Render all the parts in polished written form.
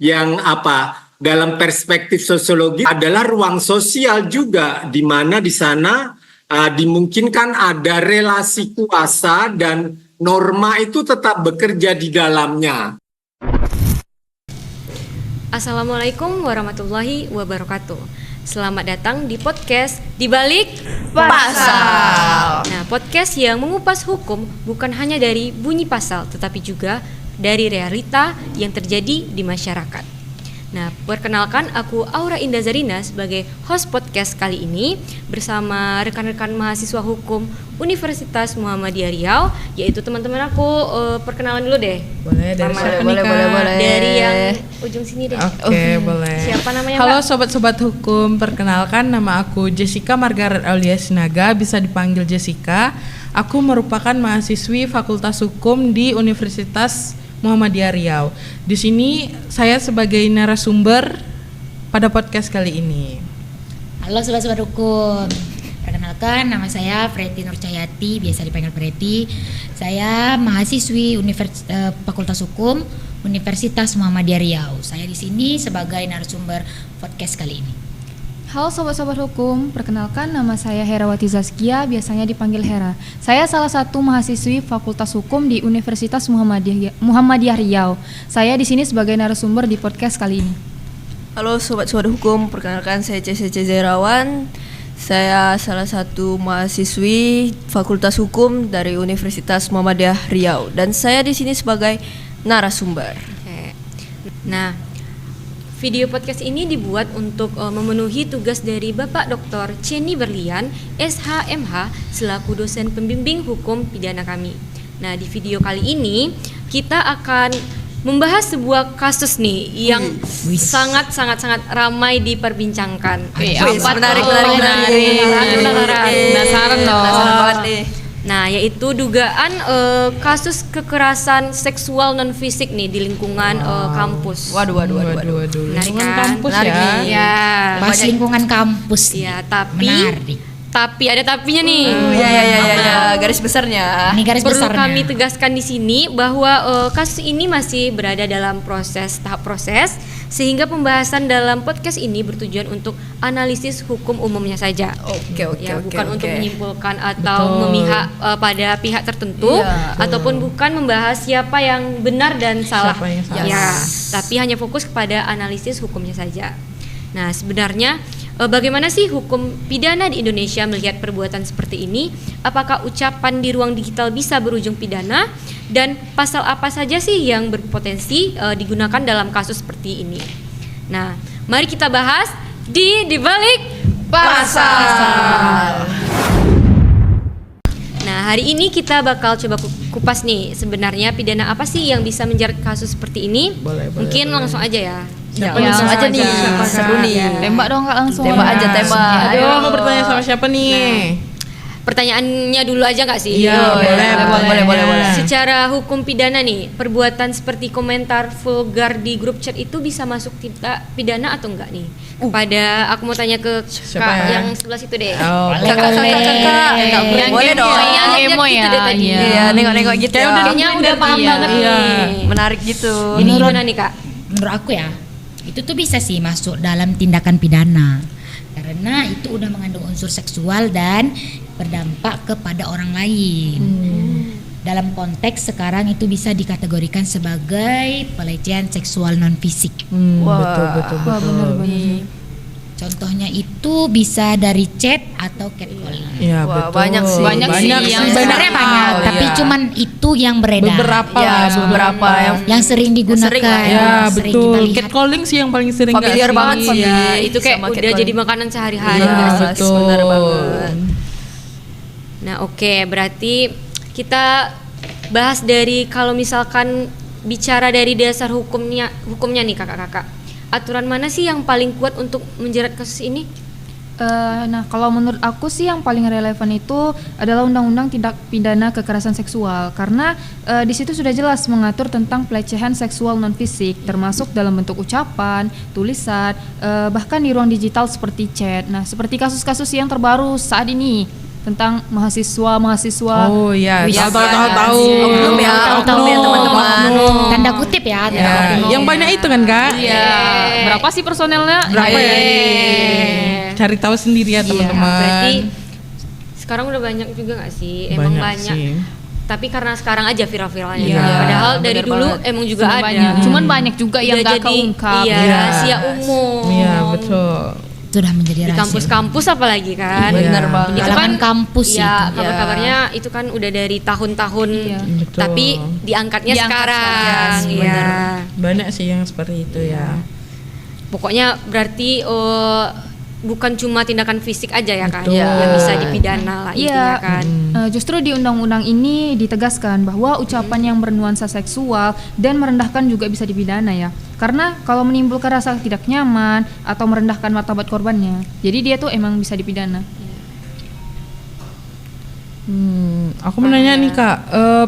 yang dalam perspektif sosiologi adalah ruang sosial juga, di mana di sana dimungkinkan ada relasi kuasa dan norma itu tetap bekerja di dalamnya. Assalamualaikum warahmatullahi wabarakatuh. Selamat datang di podcast Di Balik Pasal. Nah, podcast yang mengupas hukum bukan hanya dari bunyi pasal, tetapi juga dari realita yang terjadi di masyarakat. Nah, perkenalkan aku Aura Indah Zarina sebagai host podcast kali ini bersama rekan-rekan mahasiswa hukum Universitas Muhammadiyah Riau, yaitu teman-teman aku. Perkenalan dulu deh. Boleh, dari siapa nih, Kak? Boleh. Dari yang ujung sini deh. Oke, boleh. Siapa namanya, Halo Mbak? sobat-sobat hukum, perkenalkan nama aku Jessica Margaret Aulia Sinaga, bisa dipanggil Jessica. Aku merupakan mahasiswi Fakultas Hukum di Universitas Muhammadiyah Riau. Di sini saya sebagai narasumber pada podcast kali ini. Halo sobat-sobat hukum, perkenalkan nama saya Preti Nurcahyati, biasa dipanggil Preti. Saya mahasiswi Fakultas Hukum Universitas Muhammadiyah Riau. Saya di sini sebagai narasumber podcast kali ini. Halo sobat-sobat hukum, perkenalkan nama saya Herawati Zaskia, biasanya dipanggil Hera. Saya salah satu mahasiswi Fakultas Hukum di Universitas Muhammadiyah Riau. Saya di sini sebagai narasumber di podcast kali ini. Halo sobat-sobat hukum, perkenalkan saya CC Zairawan. Saya salah satu mahasiswi Fakultas Hukum dari Universitas Muhammadiyah Riau dan saya di sini sebagai narasumber. Oke. Nah, video podcast ini dibuat untuk memenuhi tugas dari Bapak Dr. Ceni Berlian, SHMH, selaku dosen pembimbing hukum pidana kami. Nah, di video kali ini kita akan membahas sebuah kasus nih yang sangat ramai diperbincangkan. Menarik. Penasaran dong. Penasaran banget nih. Nah, yaitu dugaan kasus kekerasan seksual non fisik nih di lingkungan kampus. Waduh. Menarik Lingkungan kan? kampus Menarik ya. nih. Ya. Bahas lingkungan kampus. Ya, Menarik. tapi ada tapinya nih. Ya, garis besarnya. Ini garis Perlu besarnya. kami tegaskan di sini bahwa kasus ini masih berada dalam tahap proses, sehingga pembahasan dalam podcast ini bertujuan untuk analisis hukum umumnya saja. Oke. Bukan untuk menyimpulkan atau memihak pada pihak tertentu, ataupun bukan membahas siapa yang benar dan salah. Siapa yang salah. Ya, tapi hanya fokus kepada analisis hukumnya saja. Nah, sebenarnya bagaimana sih hukum pidana di Indonesia melihat perbuatan seperti ini? Apakah ucapan di ruang digital bisa berujung pidana? Dan pasal apa saja sih yang berpotensi digunakan dalam kasus seperti ini? Nah, mari kita bahas di Balik Pasal. Nah, hari ini kita bakal coba kupas nih, sebenarnya pidana apa sih yang bisa menjerat kasus seperti ini? Boleh, Mungkin boleh. langsung aja ya. Langsung aja nih. Seru nih. Tembak dong Kak langsung. Tembak aja. Ayo, mau bertanya sama siapa nih? Pertanyaannya dulu aja nggak sih? Iya, boleh. Secara hukum pidana nih, perbuatan seperti komentar vulgar di grup chat itu bisa masuk tindak pidana atau enggak nih? Kepada aku mau tanya ke Siapa Kak ya? yang sebelah situ deh. Oh, Kakak. Yang Boleh dong. Yang Emo gitu ya, deh tadi. Iya, nengok-nengok gitu. Kayak Kayaknya udah paham Iya. banget Iya. nih. Menarik gitu. Ini gimana nih Kak? Menurut aku ya, itu tuh bisa sih masuk dalam tindakan pidana. Karena itu udah mengandung unsur seksual dan berdampak kepada orang lain. Dalam konteks sekarang itu bisa dikategorikan sebagai pelecehan seksual non fisik. Betul. Bener. Contohnya itu bisa dari chat atau catcalling. Iya, Wah, betul. banyak sih. Banyak sih yang Sebenarnya banyak, Oh, tapi iya. cuman itu yang beredar. Beberapa Ya, lah. beberapa yang Yang sering digunakan. Sering lah Ya, sering betul. kita lihat. Catcalling sih yang paling sering nggak familiar sih? banget sih. Ya, itu kayak Sama udah catcalling. jadi makanan sehari-hari Iya, nggak sih? betul. Benar banget. Nah, oke, berarti kita bahas dari kalau misalkan bicara dari dasar hukumnya nih kakak-kakak. Aturan mana sih yang paling kuat untuk menjerat kasus ini? Nah, kalau menurut aku sih yang paling relevan itu adalah Undang-Undang Tindak Pidana Kekerasan Seksual, karena di situ sudah jelas mengatur tentang pelecehan seksual non fisik, termasuk dalam bentuk ucapan, tulisan, bahkan di ruang digital seperti chat. Nah, seperti kasus-kasus yang terbaru saat ini. tentang mahasiswa. Oh iya, Wih, tahu. Oknum ya, oknum ya, teman-teman. Tanda kutip ya. tanda Ya, kutip. yang banyak itu kan Kak? Iya. Berapa sih personelnya? Berapa ya? Cari tahu sendiri ya teman-teman. Berarti sekarang udah banyak juga nggak sih? Emang banyak. sih. Tapi karena sekarang aja viral-viralnya. Iya. Padahal dari Bener dulu banget. emang juga Sudah ada. banyak. Cuman banyak juga yang Udah nggak jadi keungkap. iya, Iya. rahasia umum. Iya, betul. Sudah menjadi Di rahasia. kampus-kampus apalagi kan. Iya. Bener banget. Itu Kalangan kan kampus ya, itu. kabar-kabarnya itu kan udah dari tahun-tahun. Iya. Betul. Tapi diangkatnya Diangkat sekarang. sekarang. Iya. Banyak sih yang seperti itu ya. Pokoknya berarti bukan cuma tindakan fisik aja ya kan Betul. yang bisa dipidana lah intinya Iya, kan. justru di undang-undang ini ditegaskan bahwa ucapan yang bernuansa seksual dan merendahkan juga bisa dipidana ya. Karena kalau menimbulkan rasa tidak nyaman atau merendahkan martabat korbannya, jadi dia tuh emang bisa dipidana. Aku mau nanya nih Kak,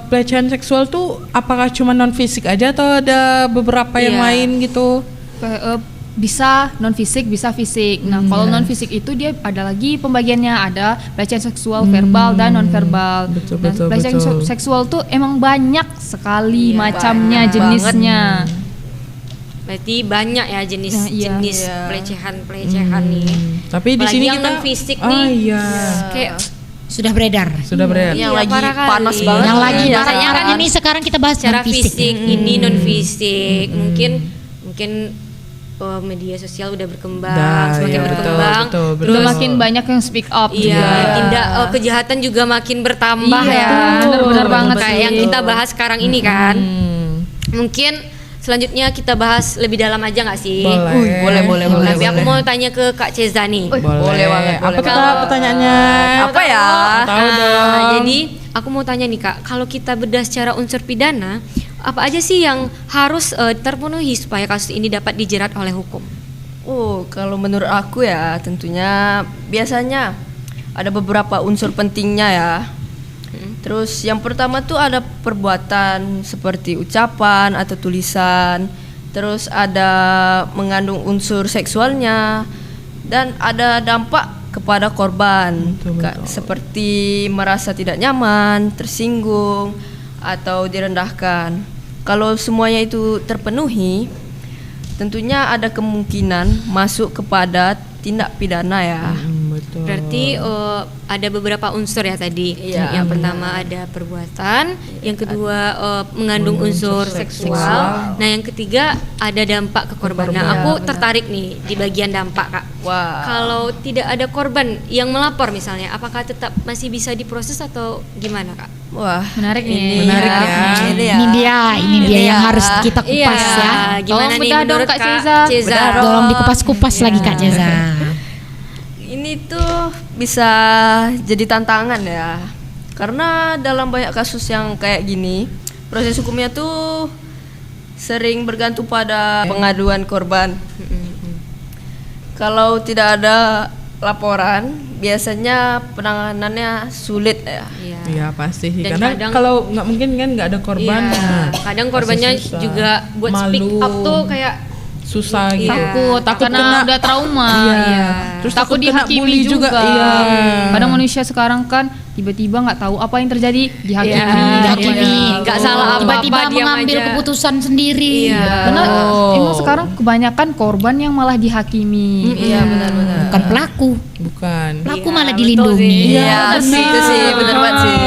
pelecehan seksual tuh apakah cuma non fisik aja atau ada beberapa yang Iya. lain gitu? Bisa non fisik, bisa fisik. Nah, kalau non fisik itu dia ada lagi pembagiannya, ada pelecehan seksual verbal dan non verbal. Betul, Nah, betul, pelecehan betul. seksual tuh emang banyak sekali Iya, macamnya, banyak jenisnya. Berarti banyak ya Nah, iya. jenis-jenis Iya. pelecehan nih. Tapi di Apalagi sini yang kita non fisik oh, nih. iya. Kayak Sudah beredar. Sudah beredar. Yang Iya, lagi parah kali. panas banget. Yang lagi Iya, parahnya kan sekarang. ini sekarang kita bahas secara non-fisik. fisik ini non fisik. Mungkin media sosial udah berkembang, Dah, semakin iya, berkembang. betul, betul. Udah Terus makin banyak yang speak up iya, juga. tindak kejahatan juga makin bertambah Iya, ya. benar-benar banget Kayak sih. yang kita bahas sekarang ini kan. Hmm, Mungkin selanjutnya kita bahas lebih dalam aja nggak sih? boleh. boleh. Tapi aku mau tanya ke Kak Ceza nih. Boleh banget, Apa boleh tuh banget. Kak, pertanyaannya? Apa ya? Tahu dong. Jadi aku mau tanya nih Kak, kalau kita bedah secara unsur pidana, apa aja sih yang harus terpenuhi supaya kasus ini dapat dijerat oleh hukum? Oh, kalau menurut aku ya tentunya biasanya ada beberapa unsur pentingnya ya. Terus yang pertama tuh ada perbuatan seperti ucapan atau tulisan. Terus ada mengandung unsur seksualnya dan ada dampak kepada korban. Betul, betul. Seperti merasa tidak nyaman, tersinggung atau direndahkan. Kalau semuanya itu terpenuhi, tentunya ada kemungkinan masuk kepada tindak pidana ya. Betul. Berarti ada beberapa unsur ya tadi. Iya, Yang pertama ada perbuatan, yang kedua mengandung unsur seksual. Nah, yang ketiga ada dampak ke korban. Nah, aku tertarik nih di bagian dampak, Kak. Wah. Kalau tidak ada korban yang melapor misalnya, apakah tetap masih bisa diproses atau gimana, Kak? Wah, Menarik nih. Menarik ya. Ini ya. Ini dia yang harus kita kupas ya. Gimana Tolong nih bedah dong, menurut Kak Kak Ceza. Ceza? Bedah dong. Tolong dikupas-kupas lagi Kak Ceza. Ini tuh bisa jadi tantangan ya. Karena dalam banyak kasus yang kayak gini, proses hukumnya tuh sering bergantung pada pengaduan korban. Kalau tidak ada laporan, biasanya penanganannya sulit ya. Iya. Iya pasti sih. Dan Karena kadang- kalau nggak mungkin kan nggak ada korban. Iya. nah, Kadang pasti korbannya susah. juga buat Malu, speak up tuh kayak susah gitu. Iya. Takut karena kena- udah trauma. Iya. Terus takut takut kena dihakimi bully juga, iya. Kadang manusia sekarang kan tiba-tiba nggak tahu apa yang terjadi, dihakimi. Iya, Dihakimi. nggak salah apa-apa, Tiba-tiba diam mengambil aja. keputusan sendiri. Iya. Karena emang sekarang kebanyakan korban yang malah dihakimi. Iya, benar-benar. Bukan pelaku. Bukan. Pelaku Iya, malah betul dilindungi. sih. Iya, itu sih benar banget sih.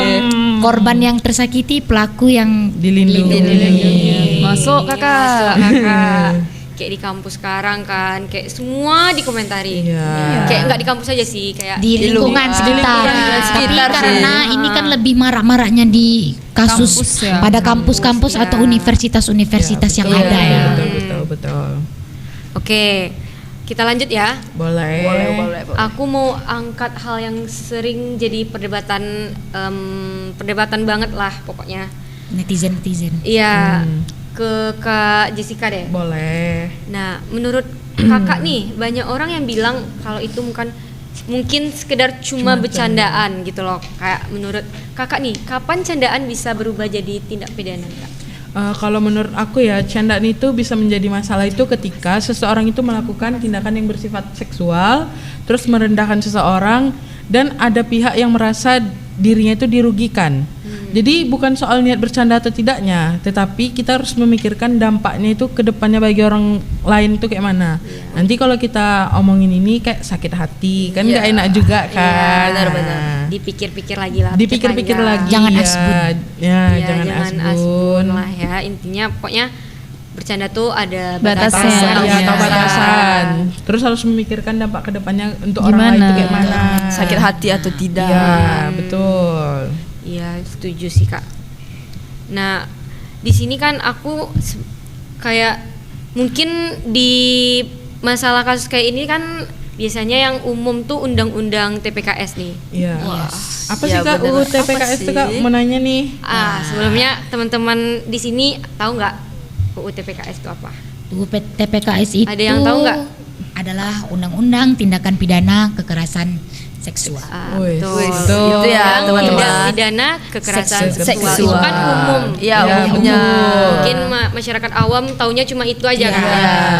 Korban yang tersakiti, pelaku yang Dilindungi. Masuk kakak. Kakak. Kayak di kampus sekarang kan, kayak semua dikomentari. Iya. Kayak nggak di kampus aja sih, kayak di lingkungan sekitar. lingkungan Tapi sekitar sih. karena ini kan lebih marak-maraknya di kasus Kampus ya. pada kampus-kampus atau universitas-universitas yang Iya, ada ya. Betul. Oke, kita lanjut ya. Boleh. Boleh. Aku mau angkat hal yang sering jadi perdebatan banget lah pokoknya. Netizen-netizen. Iya, ke Kak Jessica deh. Boleh. Nah, menurut kakak nih, banyak orang yang bilang kalau itu mungkin sekedar cuma bercandaan gitu loh. Kayak menurut kakak nih, kapan candaan bisa berubah jadi tindak pidana, Kak? Kalau menurut aku ya, candaan itu bisa menjadi masalah itu ketika seseorang itu melakukan tindakan yang bersifat seksual, terus merendahkan seseorang, dan ada pihak yang merasa dirinya itu dirugikan. Jadi bukan soal niat bercanda atau tidaknya, tetapi kita harus memikirkan dampaknya itu ke depannya bagi orang lain itu kayak mana. Nanti kalau kita omongin ini kayak sakit hati, kan nggak enak juga kan. benar-benar. Dipikir-pikir lagi lah. Dipikir-pikir pikir lagi. Jangan ya. asbun. Ya, Iya, jangan asbun. lah ya. Intinya pokoknya bercanda tuh ada Batasnya. batasan. Ya, atau Iya. batasan. Terus harus memikirkan dampak ke depannya untuk orang Gimana? lain itu kayak mana. Sakit hati atau tidak. Ya, betul. Iya, setuju sih Kak. Nah, di sini kan aku kayak mungkin di masalah kasus kayak ini kan biasanya yang umum tuh undang-undang TPKS nih. Iya. Apa Ya, sih Kak bener. UU Apa TPKS itu Kak? sih? Mau nanya nih. Sebelumnya teman-teman di sini tahu nggak UU TPKS itu apa? UU TPKS itu Ada yang tahu nggak? adalah undang-undang tindakan pidana kekerasan seksual. Wih, Betul. betul. Itu ya, Undang teman-teman. pidana kekerasan seksual. Seksual. Itu kan umum. Iya, Ya, umumnya. Mungkin masyarakat awam taunya cuma itu aja Iya. kan.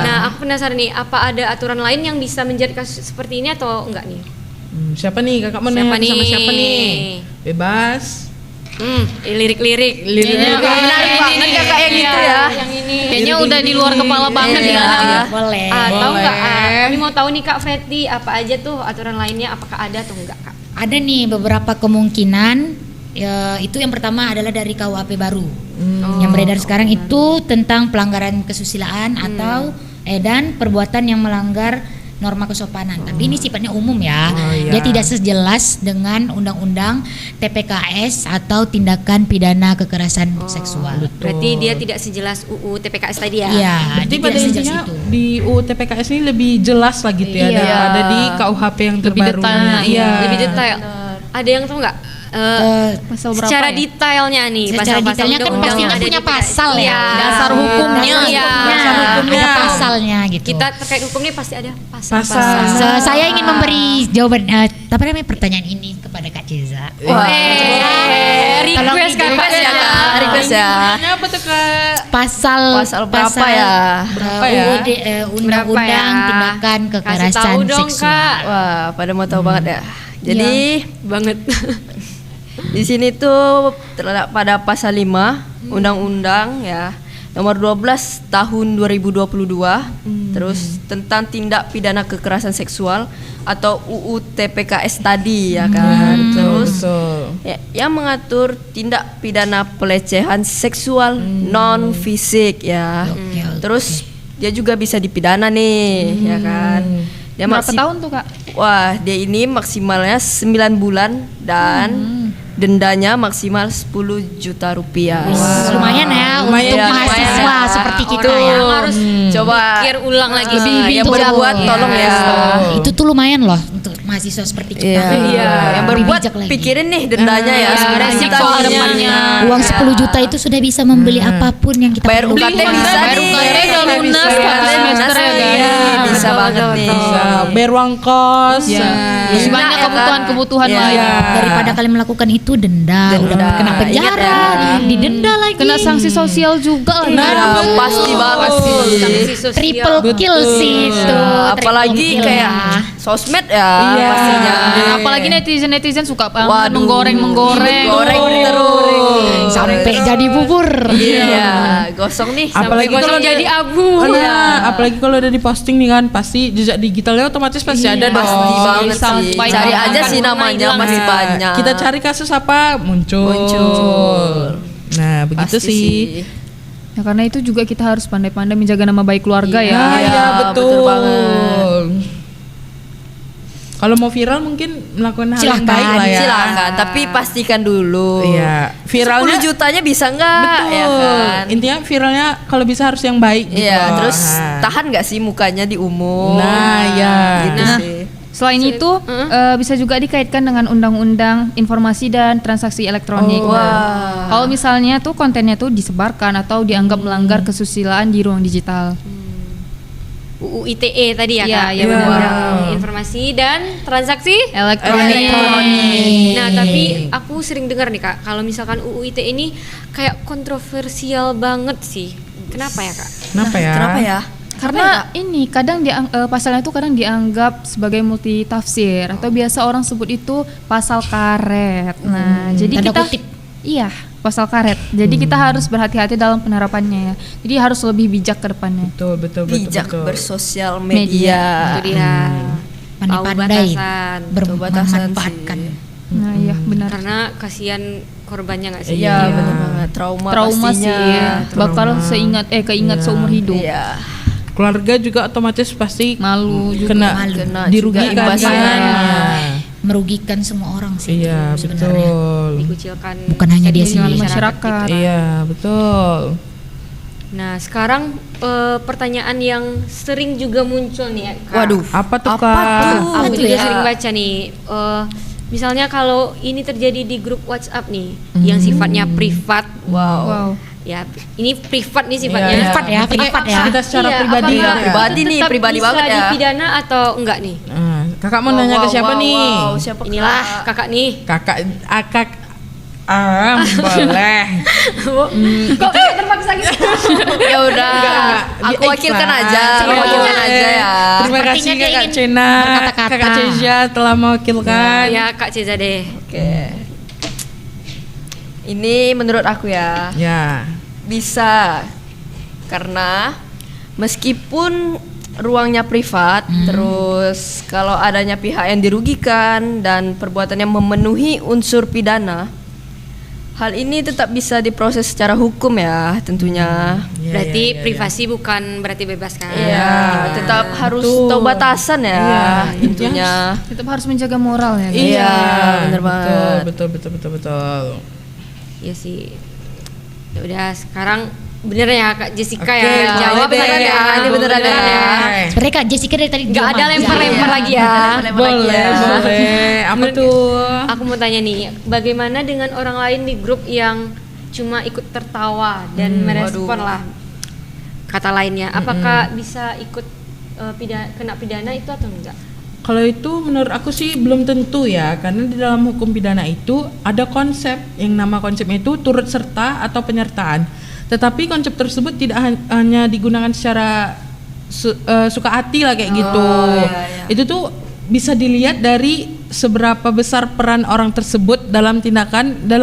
Nah, aku penasaran nih, apa ada aturan lain yang bisa menjadi kasus seperti ini atau enggak nih? Siapa nih? Kakak mau Siapa nanya sama nih? siapa nih? Bebas. Lirik-lirik. Lirik-lirik. Menarik banget kakak yang itu ya. Yang ini. Kayaknya udah di luar kepala banget Iya. ya. Boleh. Tahu nggak? Boleh. Ini mau tahu nih Kak Fetty, apa aja tuh aturan lainnya? Apakah ada atau enggak Kak? Ada nih beberapa kemungkinan. Itu yang pertama adalah dari KUHP baru. Yang beredar sekarang itu tentang pelanggaran kesusilaan atau dan perbuatan yang melanggar norma kesopanan. Tapi ini sifatnya umum ya. iya. Dia tidak sejelas dengan undang-undang TPKS atau tindakan pidana kekerasan seksual. Berarti dia tidak sejelas UU TPKS tadi ya? Iya, Berarti dia pada tidak sejelas intinya itu. di UU TPKS ini lebih jelas lah gitu ya Iya. daripada di KUHP yang Lebih terbaru. detail. Iya. Lebih detail. Ada yang tahu nggak? Pasal berapa Secara ya? detailnya nih, Secara pasal-pasal detailnya kan undang-undang pastinya yang ada punya di pasal ya. Iya. Dasar hukumnya. Iya. Dasar hukumnya. Ada pasalnya gitu. Kita terkait hukum ini pasti ada pasal. Pasal. Saya ingin memberi jawaban apa namanya pertanyaan ini kepada Kak Ceza. Wah. Request Kak Request ya, Kak. Request ya. Nanya apa tuh Kak? Pasal berapa ya? Berapa ya? UUD, undang-undang Berapa ya? tindakan Kasih kekerasan tahu dong seksual. Kak. Wah, pada mau tahu banget ya. Jadi Banget. di sini tuh terletak pada pasal 5 Undang-Undang ya nomor 12 tahun 2022 terus tentang tindak pidana kekerasan seksual atau UU TPKS tadi ya kan. Terus Betul. ya, yang mengatur tindak pidana pelecehan seksual non fisik ya. Terus dia juga bisa dipidana nih ya kan. Dia Berapa tahun tuh Kak? Wah, dia ini maksimalnya 9 bulan dan dendanya maksimal 10 juta rupiah. Lumayan ya Lumayan untuk ya, mahasiswa lumayan ya. seperti kita Orang ya. yang harus Coba pikir ulang lagi lebih sih. yang berbuat tolong ya. Itu tuh lumayan loh untuk mahasiswa seperti kita. Iya, yang Lebih berbuat bijak lagi. pikirin nih dendanya ya. Iya, 9 resiko juta nih. depannya. Uang 10 juta itu sudah bisa membeli apapun yang kita Bayar perlukan. UKT bisa Bayar nih. UKT udah lunas Bisa. kan semester ya Iya, guys. bisa Betul, banget betul, nih. Bisa bayar uang kos. Iya. Masih Iya. banyak Iya, kebutuhan-kebutuhan Iya. lain. Daripada kalian melakukan itu denda, udah Denda. kena penjara, Ingat ya. didenda lagi. Kena sanksi sosial juga lah. Iya, pasti banget sih. Sanksi sosial. Triple kill sih itu. Apalagi Triple kill kayak ya. sosmed ya Iya. pastinya. Apalagi netizen suka banget Waduh. menggoreng. Goreng terus. sampai jadi bubur. Iya, gosong nih. Apalagi Sampai kalau gosong jadi abu. apalagi kalau udah diposting nih kan, pasti jejak digitalnya otomatis pasti ada dong. Pasti banget sih. Sampai Cari kapan aja sih pun namanya hilang. masih banyak. Kita cari kasus apa muncul. Nah, begitu Pasti sih. Ya karena itu juga kita harus pandai-pandai menjaga nama baik keluarga ya. Nah, Iya, iya betul. betul banget. Kalau mau viral mungkin melakukan hal yang Silakan, baik lah ya. Silakan, tapi pastikan dulu. Iya, viralnya 10 jutanya bisa nggak? betul. Ya kan? Intinya viralnya kalau bisa harus yang baik gitu. Iya, loh. terus Nah. tahan nggak sih mukanya di umum? Nah, ya. Gitu Nah, sih. selain itu bisa juga dikaitkan dengan undang-undang informasi dan transaksi elektronik. Oh, Nah, wah. kalau misalnya tuh kontennya tuh disebarkan atau dianggap melanggar kesusilaan di ruang digital. UU ITE tadi ya Iya, Kak? iya, benar. Undang-Undang Informasi dan Transaksi Elektronik. Nah, tapi aku sering dengar nih Kak, kalau misalkan UU ITE ini kayak kontroversial banget sih. Kenapa ya Kak? Kenapa ya? Kenapa ya? Karena ini kadang pasalnya itu kadang dianggap sebagai multi tafsir atau biasa orang sebut itu pasal karet. Nah, jadi Tanda kita kutip. iya, pasal karet. Jadi kita harus berhati-hati dalam penerapannya ya. Jadi harus lebih bijak ke depannya. Betul. Bijak betul. bersosial Media. media. Itu dia. Tahu Pandai-pandai batasan. batasan memanfaatkan. Nah, iya benar. Karena kasihan korbannya nggak sih? Iya, benar banget. Trauma Trauma sih pastinya. ya. Bakal keingat seumur hidup. Iya. Keluarga juga otomatis pasti Malu juga. kena, Kena dirugikan juga imbasnya. kan. Merugikan semua orang sih Iya, itu sebenarnya. betul. Dikucilkan. Bukan hanya dia sedih sendiri. Masyarakat. Iya, betul. Nah, sekarang pertanyaan yang sering juga muncul nih ya, Kak. Waduh. Apa tuh, Apa Kak? tuh? Aku Betul juga ya. sering baca nih. Misalnya kalau ini terjadi di grup WhatsApp nih, yang sifatnya privat. Wow. Ya, ini privat nih sifatnya. Iya, Privat ya, privat ya. Kita secara Iya, pribadi apakah ya. Pribadi nih, tetap pribadi bisa banget ya. dipidana atau enggak nih? Nah, kakak mau nanya ke siapa nih? Siapa Inilah kakak nih. Kakak, boleh. Kok kayak terpaksa gitu? Ya udah, Enggak. aku Dia wakilkan ikhlas. aja, aku Iya, wakilkan boleh. aja ya. Terima kasih Sepertinya dia Kakak ingin Cena, berkata-kata. Kakak Ceja telah mewakilkan. Ya, Kak Ceza deh. Oke. Ini menurut aku ya, Ya. bisa. Karena meskipun ruangnya privat, terus kalau adanya pihak yang dirugikan dan perbuatannya memenuhi unsur pidana, hal ini tetap bisa diproses secara hukum ya tentunya. Iya, Berarti iya, iya, privasi bukan berarti bebas kan? Iya, tetap harus betul. tahu batasan ya Iya, tentunya. Tetap harus menjaga moral ya. Kak? Iya, bener banget. Betul. Iya sih. Ya udah, sekarang bener ya Kak Jessica Oke, ya. Jawab boleh beneran deh. ya. Ini beneran Boleh. ya. Sebenarnya Kak Jessica dari tadi Nggak diam ada aja. lempar-lempar lagi ya. Boleh. Apa tuh? Aku mau tanya nih, bagaimana dengan orang lain di grup yang cuma ikut tertawa dan merespon lah kata lainnya? Apakah bisa ikut kena pidana itu atau enggak? Kalau itu menurut aku sih belum tentu ya, karena di dalam hukum pidana itu ada konsep yang nama konsepnya itu turut serta atau penyertaan. Tetapi konsep tersebut tidak hanya digunakan secara suka hati lah kayak gitu. Itu tuh bisa dilihat dari seberapa besar peran orang tersebut dalam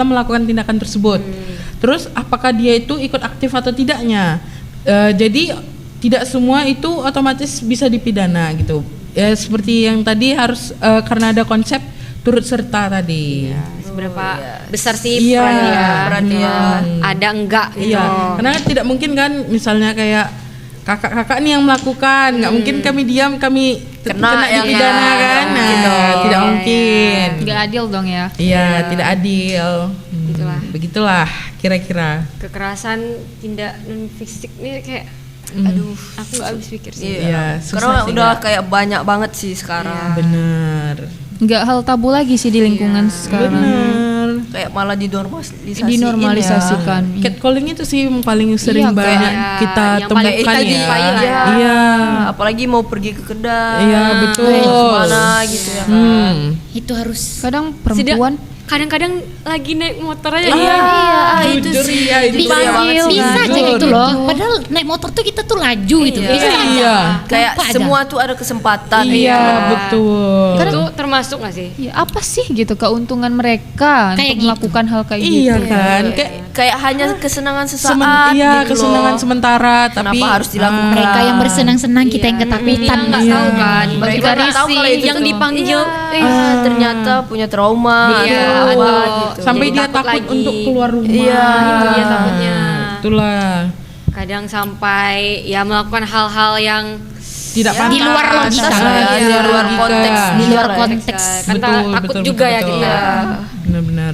melakukan tindakan tersebut. Terus apakah dia itu ikut aktif atau tidaknya. Jadi tidak semua itu otomatis bisa dipidana gitu. Ya seperti yang tadi harus karena ada konsep turut serta tadi. Seberapa besar sih Iya, perannya? Ada enggak gitu? Iya, karena tidak mungkin kan misalnya kayak kakak-kakak nih yang melakukan, nggak mungkin kami diam, kami kena yang dipidana ya, kan? Nah, gitu. tidak mungkin. Nggak adil dong ya. Iya, tidak adil. Gitulah. Begitulah kira-kira. Kekerasan tindak non fisik nih kayak aduh, aku nggak habis pikir sih. Iya, susah Karena sih, udah Kak. kayak banyak banget sih sekarang. Bener. Nggak hal tabu lagi sih di lingkungan sekarang. Bener. Kayak malah dinormalisasikan. Dinormalisasikan. Catcalling itu sih yang paling sering Iya, banyak kayak kita yang paling temukan kita ya. jumpai lah ya. Iya. Apalagi mau pergi ke kedai. Iya, betul. Kemana gitu ya kan. Itu harus Kadang perempuan Kadang-kadang lagi naik motor aja Iya, itu Jujur, sih. iya, itu bisa, banget sih. bisa aja Jujur. gitu loh. Padahal naik motor tuh kita tuh laju gitu. Iya. Bisa aja. Iya. Kayak Gampang aja. semua tuh ada kesempatan. Iya, gitu. betul. Itu termasuk nggak sih? ya apa sih gitu keuntungan mereka Kayak untuk gitu. melakukan hal kayak Iya gitu. kan, kayak Kayak hanya kesenangan sesaat iya gitu kesenangan loh. sementara, tapi Kenapa harus dilakukan? Mereka yang bersenang-senang, kita yang ketakutan. Kita nggak Iya. tahu kan. Mereka Bagi nggak tahu si kalau itu yang tuh. dipanggil Ternyata punya trauma Iya, atau apa betul. gitu. sampai Jadi dia takut takut lagi. untuk keluar rumah. Iya. itu dia takutnya. Itulah Kadang sampai ya melakukan hal-hal yang tidak pantas. Di luar logika. Iya, Di luar logika. konteks. Di luar Iya. konteks. kan takut juga ya kita. Benar-benar.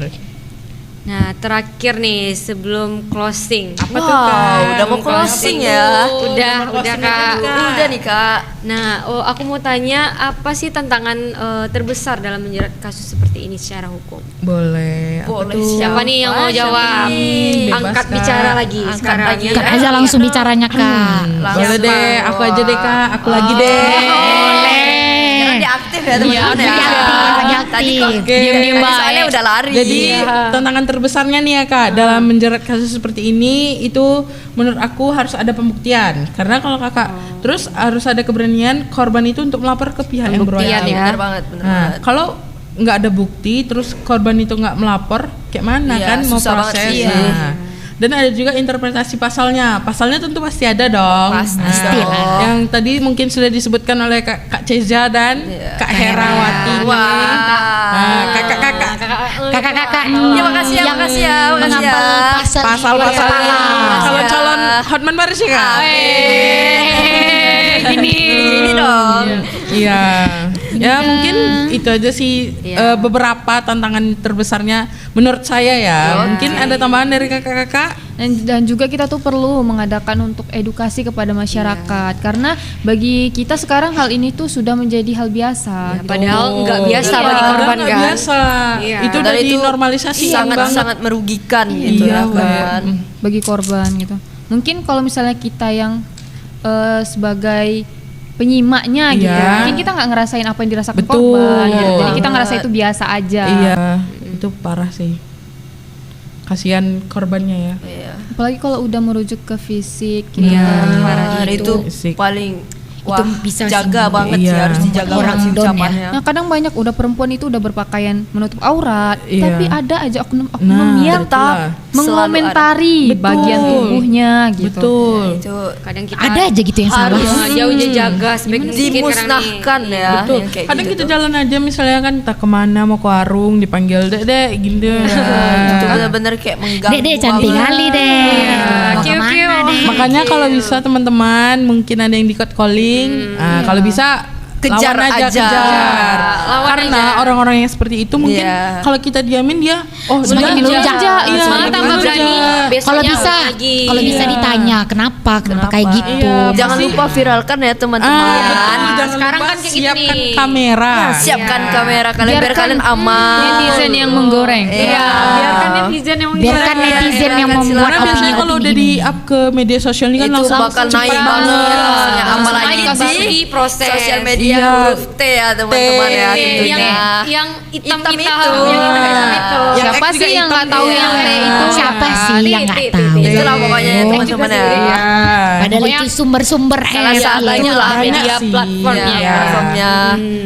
Nah, terakhir nih sebelum closing. Apa tuh, Kak? Udah mau closing ya. Udah Kak. Udah nih Kak. Nah, aku mau tanya apa sih tantangan terbesar dalam menjerat kasus seperti ini secara hukum? Boleh. Apa Boleh, tuh? Siapa nih yang mau jawab? Bebas, Angkat Kak. bicara lagi Angkat sekarang. lagi. Ya. Kak aja langsung bicaranya Kak. Boleh deh, aku aja deh Kak, aku lagi deh. Karena dia aktif ya teman-teman ya. lagi aktif. Tadi kok Oke. diem-diem soalnya udah lari. Jadi tantangan terbesarnya nih ya Kak dalam menjerat kasus seperti ini itu menurut aku harus ada pembuktian. Karena kalau Kakak terus harus ada keberanian korban itu untuk melapor ke pihak yang Pembuktian berwajib. ya. bener banget. Nah, kalau nggak ada bukti terus korban itu nggak melapor, kayak mana Iya, kan mau susah banget proses? sih. Nah, dan ada juga interpretasi pasalnya. Pasalnya tentu pasti ada dong. Pasti Nah, dong. yang tadi mungkin sudah disebutkan oleh Kak Ceza dan Iya. Kak Herawati. Nah, kakak-kakak. Kakak-kakak Ya makasih ya, makasih ya, makasih menghafal ya. Pasal-pasal Iya. calon-calon Hotman Paris ya Kak? Ini dong. Iya. Ya mungkin itu aja sih Iya. beberapa tantangan terbesarnya menurut saya ya. Mungkin ada tambahan dari kakak-kakak? Dan juga kita tuh perlu mengadakan untuk edukasi kepada masyarakat karena bagi kita sekarang hal ini tuh sudah menjadi hal biasa. gitu. Padahal nggak biasa Iya, bagi Padahal korban nggak kan. biasa. Iya. Itu Dan udah itu dinormalisasi banget. sangat-sangat merugikan gitu Iya, ya Wak. kan. Bagi korban gitu. Mungkin kalau misalnya kita yang sebagai penyimaknya gitu, Iya. mungkin kita nggak ngerasain apa yang dirasakan Betul. korban. Gitu. Jadi kita Banget. ngerasa itu biasa aja. Iya, itu parah sih. Kasihan korbannya ya. Iya. Apalagi kalau udah merujuk ke fisik, gitu. Nah, itu Fisik. paling Itu bisa sih jaga banget sih, Iya. harus dijaga Orang banget sih down ya. ucapannya. Nah kadang banyak udah perempuan itu udah berpakaian menutup aurat, Iya. tapi ada aja oknum-oknum Nah, yang itulah. mengomentari Betul. bagian tubuhnya gitu. Betul. Itu Kadang kita Ada aja gitu yang salah. harus jauh jaga sebaik mungkin sekarang nih. dimusnahkan ya. Betul. yang kayak Kadang gitu kita tuh. jalan aja misalnya kan tak kemana mau ke warung dipanggil dek gitu. Itu benar-benar kayak mengganggu. Dek cantik banget. kali deh. Mau Kiu, kemana kiu. deh? Makanya kalau bisa teman-teman mungkin ada yang di code calling, kalau bisa Kejar lawan aja. kejar. Lawan Karena aja. orang-orang yang seperti itu mungkin Iya. kalau kita diamin dia, Semakin dia melunjak. Iya, Malah semakin tambah berani. melunjak. Besoknya Kalau bisa, lagi. kalau bisa Iya. ditanya kenapa kayak gitu. Iya, Jangan pasti- lupa viralkan ya teman-teman. betul. Jangan sekarang lupa kan kayak gitu siapkan nih. kamera. Siapkan kamera kalian biar Biarkan kalian aman. netizen yang menggoreng. Iya. Biarkan netizen yang Biarkan netizen yang membuat Karena biasanya kalau udah opini-opini. di up ke media sosial ini kan Itu langsung bakal cepat naik banget. banget. Apalagi Naik baru di diproses. sosial media Iya. huruf T ya teman-teman ya tentunya. yang hitam Hitam itu, itu. yang hitam itu. Yang Siapa X juga sih yang hitam nggak tahu dia. yang T itu? Siapa sih yang nggak T, tahu? Itulah pokoknya ya teman-teman ya. Iya. Padahal Pokoknya itu sumber-sumber Salah ya. satunya lah banyak media sih. platformnya Ya, ya. platformnya.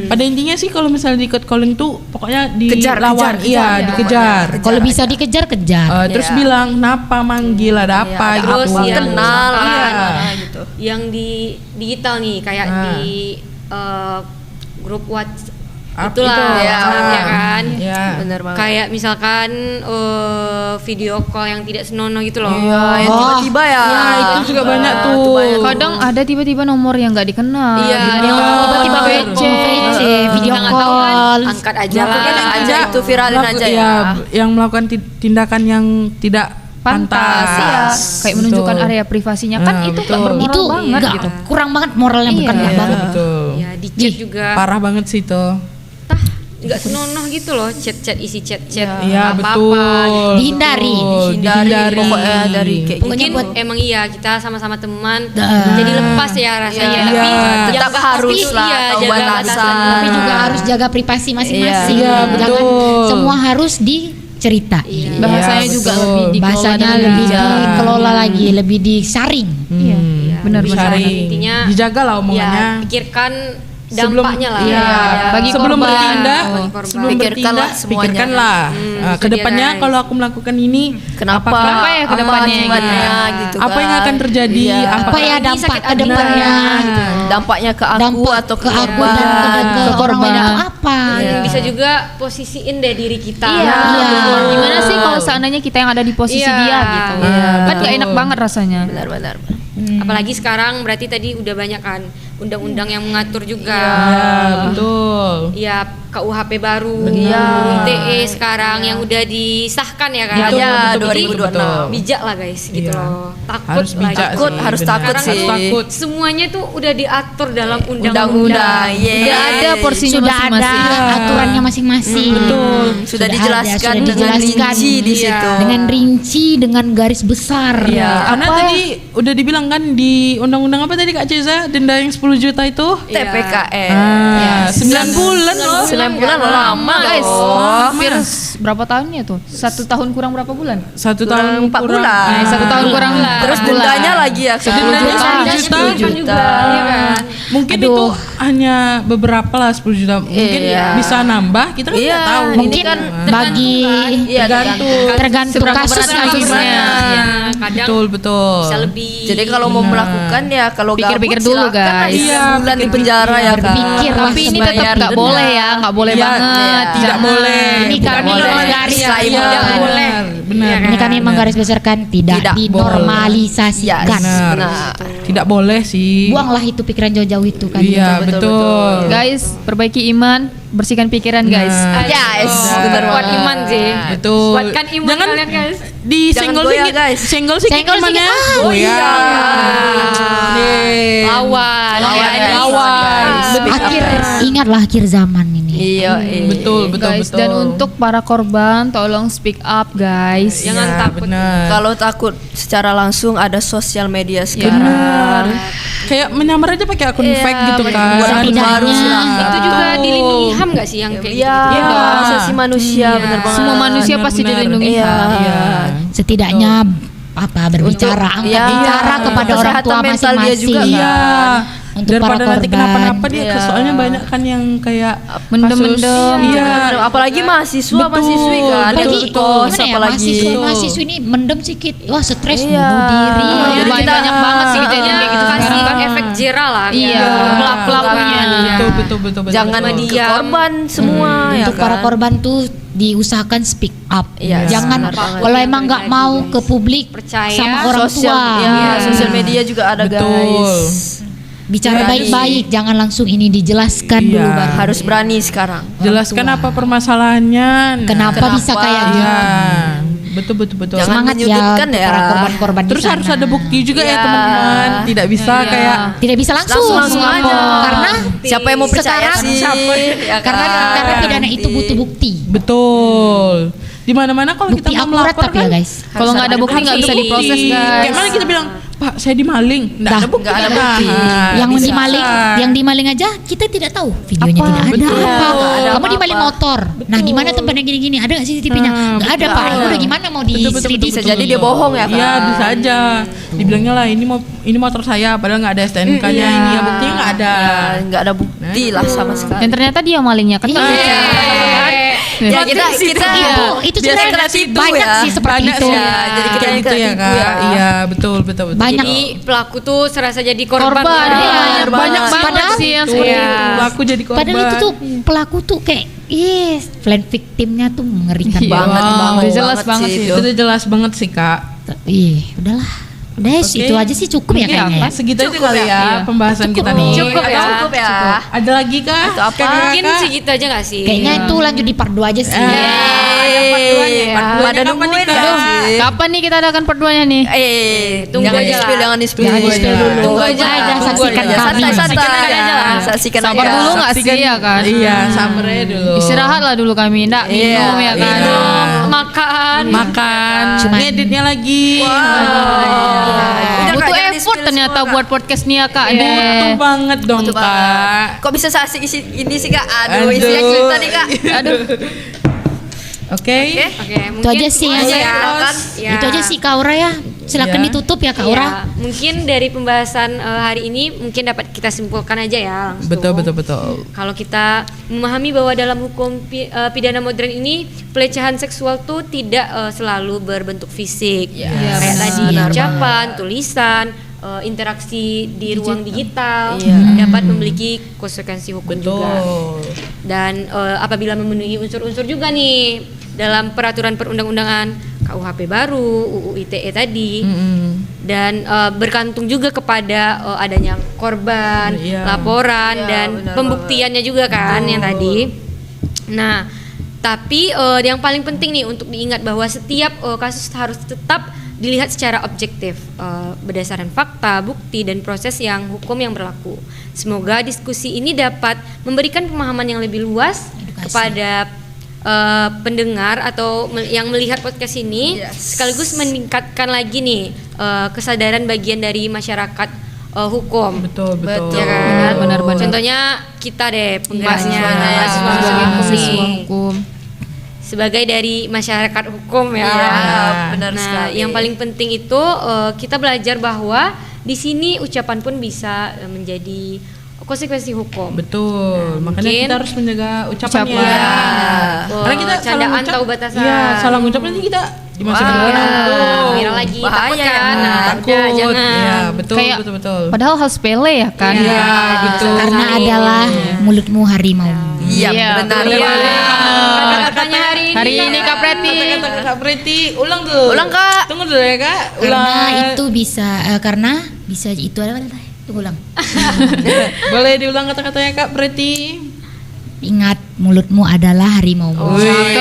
Pada intinya sih kalau misalnya di code calling tuh pokoknya Kejar, dilawan, kejar, iya kejar, dikejar. ya. Kalau bisa dikejar-kejar. Terus Iya. bilang kenapa manggil ada apa Iya, gitu. terus apa, yang kenal Iya. gitu. Yang di digital nih kayak Ah. di grup WhatsApp Up itulah itu, ya. ya kan. Iya. Bener banget. Kayak misalkan video call yang tidak senonoh gitu loh. Iya, yang tiba-tiba ya. Nah, itu juga banyak tuh. Kadang ada tiba-tiba nomor yang nggak dikenal. Iya, gitu. dia Tiba-tiba VC. VC, video Kita nggak tahu kan, call. angkat aja lah. Melakukan aja itu viralin aja ya. Iya, yang melakukan tindakan yang tidak Pantas, pantas. iya. Kayak menunjukkan Betul. area privasinya kan Nah, itu betul. nggak bermoral Itu banget enggak, gitu. kurang banget moralnya bukan Iya, enggak banget. betul. Ya di chat juga. Parah banget sih itu. Tah, nggak senonoh gitu loh chat-chat isi chat-chat Iya, apa-apa betul. gitu. Dihindari. Hindari pokoknya dari kayak Mungkin gitu. emang iya kita sama-sama teman Nah. jadi lepas ya rasanya Iya. tapi Iya. Tetap yang harus pasti, lah, iya, tahu jaga batasan. batasan. Tapi juga harus jaga privasi masing-masing. Iya, Jangan betul. semua harus dicerita. Bahasanya Iya, juga betul. lebih dikelola Bahasanya dengan lebih bijak. dikelola lagi, lebih disaring. Iya, benar Disaring. Intinya Dijaga lah ya omongannya. pikirkan Sebelum- dampaknya lah iya, ya. bagi sebelum korban. bertindak, Bagi korban. sebelum Pikirkanlah bertindak, semuanya. pikirkanlah. itu Kedepannya dia, guys. kalau aku melakukan ini, Kenapa? Kenapa ya ke depannya akibatnya gitu. gitu Apa yang kan. akan terjadi? Iya. Apa ya Ini dampak sakit ke hati depannya? gitu. Dampaknya ke aku Dampak atau ke aku korban. dan ke orang korban. lain itu apa? Dan bisa juga posisiin deh diri kita. Iya. Iya. Gimana sih kalau seandainya kita yang ada di posisi Iya. dia gitu? Iya, Kan gak betul. enak banget rasanya. Benar-benar. Apalagi sekarang berarti tadi udah banyak kan undang-undang yang mengatur juga. Betul. Ya, KUHP baru, Benar. ITE sekarang yang udah disahkan ya kan. Iya, Jadi, 2026. bijak lah guys gitu Iya. loh. Takut Harus lah bijak gitu. Takut, sih, harus benar. takut Sekarang sih. Harus takut. Semuanya tuh udah diatur dalam Undang-undang. undang-undang. Udah ada porsinya Sudah ada masing-masing. aturannya masing-masing. Betul. Sudah ada, dijelaskan sudah dengan dijelaskan. rinci di Iya. situ. Dengan rinci, dengan garis besar. Iya. Karena tadi udah dibilang kan di undang-undang apa tadi Kak Ceza, denda yang 10 juta itu? TPKN. Ah, 9 bulan loh. 9 bulan loh, lama guys. loh. Hampir berapa tahunnya tuh? 1 tahun kurang berapa bulan? 1 tahun 4 kurang. bulan. 1 tahun kurang Terus bulan. dendanya lagi ya kan? Dendanya 10 juta. 10 juta. Iya kan? Mungkin Aduh. itu hanya beberapa lah 10 juta. Mungkin Iya. bisa nambah, kita kan Iya, nggak tahu. ini Mungkin kan bagi Iya, tergantung Seberapa kasusnya berat kasusnya. gimana. Ya, kadang Betul, betul. bisa lebih. Jadi kalau mau melakukan ya kalau Pikir-pikir gabut dulu, silakan lah, guys. iya, Iya, bulan di penjara ya kan. Berpikir lah Tapi ini tetap sebayar nggak denda. boleh ya, nggak boleh Iya, banget. tidak boleh. Ini kan Bukan boleh. namanya Garis iya, besar. iya, Tidak boleh. Benar. Ini kami menggarisbesarkan tidak, Tidak dinormalisasikan. Benar. Nah. Tidak boleh sih. Buanglah itu pikiran jauh-jauh itu kan. Iya, Betul, betul. Guys, perbaiki iman, bersihkan pikiran guys. Nah, Yes, benar kuat banget. iman sih. betul. Kuatkan iman Jangan kalian guys. disenggol Jangan goyah, sedikit, guys. senggol sedikit Senggol gimana? sedikit, ah. Goyah. Nih. Lawan. Lawan. Akhir ingatlah akhir zaman ini. Iya, Betul, betul, Guys, betul. dan untuk para korban tolong speak up guys. Jangan Iya, takut. benar. Kalau takut secara langsung ada sosial media sekarang. Benar. Kayak menyamar aja pakai akun Iya, fake gitu buat kan. akun baru Setidaknya silakan. Itu juga Betul. dilindungi HAM nggak sih yang kayak Iya, gitu? asasi manusia benar banget. Semua manusia pasti Benar-benar. dilindungi. Iya. Iya. Setidaknya apa berbicara, angkat Iya, bicara kepada orang kesehatan tua mental dia masing-masing. juga, kan? Iya. Untuk Daripada para nanti korban. kenapa-napa dia Iya. soalnya banyak kan yang kayak Mendem-mendem. kasus- Iya. Apalagi mahasiswa, Betul. mahasiswi kan. Apalagi Itu kos, gimana ya, apalagi. mahasiswa ini mendem sedikit, wah stres Iya. bunuh diri. Iya, Banyak, kita- banyak banget sih kejadian kayak gitu kasih sekarang. efek jerah lah. Iya, kan. pelaku-pelakunya. Betul, betul, betul, betul. Jangan betul. ke Diam. korban semua ya Untuk para kan? korban tuh diusahakan speak up. Iya, Jangan benar banget. kalau emang nggak mau ke publik Percaya. sama orang Sosial, tua. ya, Iya. sosial media juga ada Betul. guys. Bicara Berani. baik-baik, jangan langsung ini dijelaskan Iya. dulu baru. Harus berani sekarang. Jelaskan apa permasalahannya. Nah, Kenapa bisa kayak Iya. gini? Betul, betul, betul. Jangan Semangat ya menyudutkan untuk ya. para korban-korban di Terus sana. harus ada bukti juga ya Iya. teman-teman. Tidak bisa kayak Tidak bisa langsung, Langsung aja. karena Siapa yang mau percaya sekarang sih? Ya kan? karena pidana itu butuh bukti. betul. Di mana-mana kalau Bukti kita mau akurat melapor tapi kan, ya guys. Kalau nggak ada bukti nggak bisa diproses guys. kayak mana kita bilang, Pak, saya dimaling. Nggak Dah. ada bukti. Nggak ada kan? bukti. Nah, yang bisa. dimaling aja kita tidak tahu videonya Apa? tidak ada Betul. apa. Nggak ada Kamu apa-apa. dimaling motor. Nah, di mana tempatnya gini-gini? Ada nggak CCTV-nya? Nggak ada, Pak. betul. Udah gimana mau Betul, betul, diselidiki? Bisa jadi dia bohong ya kan? Iya, bisa aja. Dibilangnya lah ini motor saya padahal nggak ada STNK-nya. Ini ya buktinya nggak ada. Nggak ada bukti lah sama sekali. Dan ternyata dia malingnya kan. Ya kita Itu biasa sebenarnya kena tipu banyak ya. sih seperti Banyak itu. sih. Ya, jadi kita Kayak yang gitu kena ya, tipu Kak. ya. Iya, betul, betul, betul. Banyak. Jadi pelaku tuh serasa jadi korban. Korban, lah. iya, banyak banget. banget Padahal- sih yang seperti Iya. itu. Aku jadi korban. Padahal itu tuh pelaku tuh kayak plan victimnya tuh mengerikan Iya, banget. banget, Wow. banget, Udah jelas banget sih. Itu udah jelas banget sih, Kak. Udahlah. Udah Oke. itu aja sih cukup ya Mungkin kayaknya. ya. segitu aja kali ya pembahasan kita nih. Cukup ya. Cukup ya. Ada lagi kah? Atau apa? Kakak-kakak? Mungkin segitu aja nggak sih? Kayaknya itu lanjut di part 2 aja sih. Ada part 2-nya ya. Pada Part 2-nya nungguin kapan nih, ya Kak? sih? Kapan nih kita adakan part 2-nya nih? Tunggu jangan aja di-spill, lah. jangan di-spill. Jangan di-spill dulu. Tunggu aja. Aja, Tunggu saksikan aja. kami. Santai-santai Saksikan aja lah. Saksikan Sabar aja. dulu nggak sih Saksikan- ya kan? Iya, sabar aja dulu. Istirahat lah dulu kami, ndak Iya, minum ya kan. iya. Makan. Makan, Cuman- ngeditnya lagi. Udah, Butuh Kak, jangan effort di-spill ternyata semua, Kak. buat podcast nih ya kak. Butuh banget dong, Betul Kak. banget. Kok bisa seasik ini sih Kak? Aduh, Aduh. isinya cerita nih Kak. Aduh. Oke. Oke, Itu aja sih itu aja. silakan. Ya. Itu aja sih Kak Aura ya. Silakan Iya. ditutup ya Kak Iya, Aura. mungkin dari pembahasan hari ini mungkin dapat kita simpulkan aja ya langsung. Betul, betul, betul. Kalau kita memahami bahwa dalam hukum pidana modern ini pelecehan seksual tuh tidak selalu berbentuk fisik. Iya, Kayak benar. tadi Benar ucapan, tulisan, interaksi di ruang digital Iya. dapat memiliki konsekuensi hukum juga. Betul. Dan apabila memenuhi unsur-unsur juga nih dalam peraturan perundang-undangan KUHP baru, UU ITE tadi. Mm-mm. Dan bergantung juga kepada adanya korban, Iya. laporan Iya, dan benar pembuktiannya juga kan yang tadi. Nah, tapi yang paling penting nih untuk diingat bahwa setiap kasus harus tetap dilihat secara objektif berdasarkan fakta, bukti dan proses yang hukum yang berlaku. Semoga diskusi ini dapat memberikan pemahaman yang lebih luas Edukasi. kepada pendengar atau yang melihat podcast ini, Yes. sekaligus meningkatkan lagi nih kesadaran bagian dari masyarakat hukum. Betul. Ya kan? Benar. Contohnya kita deh penggeraknya Mahasiswanya. Mahasiswa hukum. sebagai dari masyarakat hukum ya. Iya, benar Nah, sekali. yang paling penting itu kita belajar bahwa di sini ucapan pun bisa menjadi konsekuensi hukum. Betul. Nah, Makanya mungkin- kita harus menjaga ucapannya. Ucapan. Karena kita salah candaan ngucap, tahu batasan. Iya, salah ngucap nanti kita dimasukin Wah. viral. Viral lagi, Bahaya takut kan? ya. Nah, Takut. udah, jangan. Iya, betul, Kayak- betul. Padahal hal sepele ya kan. Iya, betul. Karena sekali. adalah mulutmu harimau. Iya, Iya, benar. Iya. Kata-katanya hari ini. Kak Preti. Kata Kak Preti, ulang dulu. Ulang, Kak. Tunggu dulu ya Kak. Karena itu bisa itu ada apa? Tunggu ulang. Boleh diulang kata-katanya Kak Preti. Ingat, mulutmu adalah harimau. Wih,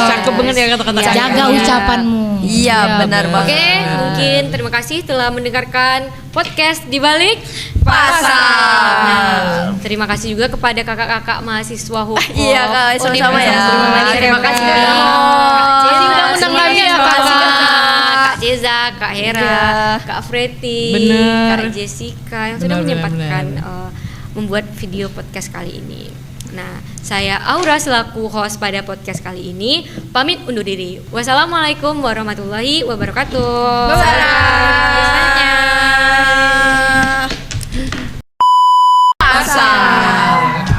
cakep banget ya kata-kata. Iya. Jaga Iya. ucapanmu. Iya, benar banget. Oke, mungkin terima kasih telah mendengarkan podcast di balik Pasar. Nah, terima kasih juga kepada kakak-kakak mahasiswa hukum. Iya, Kak, sama-sama ya. Universitas Terima kasih, Kak. Kak. Kak Ceza, Undang semuanya lagi ya, terima Kak. kasih, Kak Ceza, Kak Hera, Iya. Kak Freti, Bener. Kak Jessica yang sudah Bener, menyempatkan bener. membuat video podcast kali ini. Nah, saya Aura selaku host pada podcast kali ini pamit undur diri. Wassalamualaikum warahmatullahi wabarakatuh. Biasanya.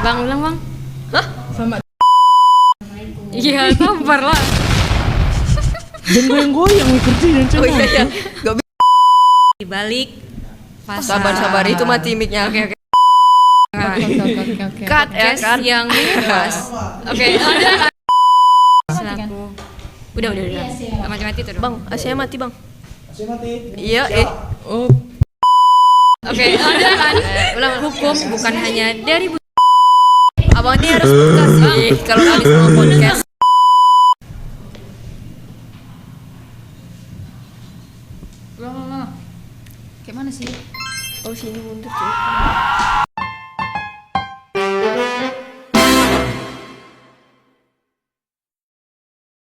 Bang, ulang bang. Sama Iya, sabar lah. dan goyang-goyang ngerti dan Oh iya, iya. Gak bisa. Di balik pasar. Sabar, itu mati mic-nya. Oke. Oke. Cut ya, Podcast kan? yang bebas. Oke. Selaku. Udah. Gak mati-mati tuh dong. Bang, AC-nya mati, Bang. Iya, oh Oke, kan? Ulang hukum bukan hanya dari Abang ini harus buka sih kalau kami sama podcast. Kayak mana sih? Oh, sini mundur, cuy.